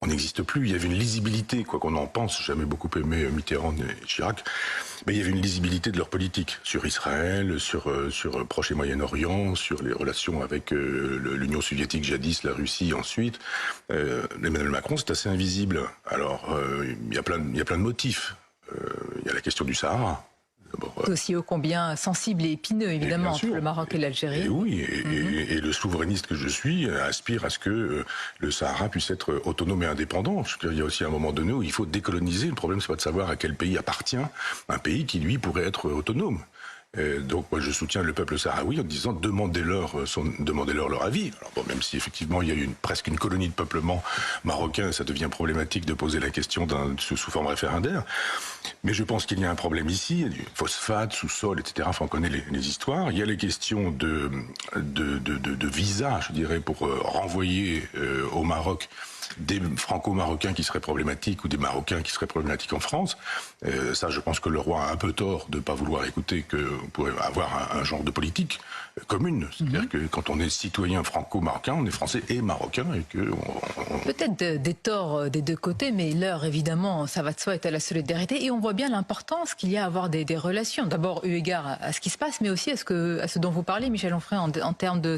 on n'existe plus. Il y avait une lisibilité, quoi qu'on en pense. J'ai jamais beaucoup aimé Mitterrand et Chirac, mais il y avait une lisibilité de leur politique sur Israël, sur Proche et Moyen-Orient, sur les relations avec l'Union soviétique jadis, la Russie ensuite. Emmanuel Macron, c'est assez invisible. Alors, il y a plein de motifs. Il y a la question du Sahara. C'est aussi ô combien sensible et épineux, évidemment, entre le Maroc et l'Algérie. Et oui, et le souverainiste que je suis aspire à ce que le Sahara puisse être autonome et indépendant. Il y a aussi un moment donné où il faut décoloniser. Le problème, c'est pas de savoir à quel pays appartient un pays qui, lui, pourrait être autonome. Donc moi je soutiens le peuple sahraoui en disant demandez-leur leur avis. Alors bon, même si effectivement il y a eu presque une colonie de peuplement marocain, ça devient problématique de poser la question sous forme référendaire. Mais je pense qu'il y a un problème ici, il y a du phosphate, sous-sol, etc. Enfin on connaît les histoires. Il y a les questions de visa, je dirais, pour renvoyer au Maroc des franco-marocains qui seraient problématiques ou des Marocains qui seraient problématiques en France. Ça, je pense que le roi a un peu tort de ne pas vouloir écouter qu'on pourrait avoir un genre de politique commune. C'est-à-dire que quand on est citoyen franco-marocain, on est français et marocain. Et que peut-être des torts des deux côtés, mais l'heure, évidemment, ça va de soi, est à la solidarité. Et on voit bien l'importance qu'il y a à avoir des relations. D'abord, eu égard à ce qui se passe, mais aussi à ce dont vous parlez, Michel Onfray, en termes de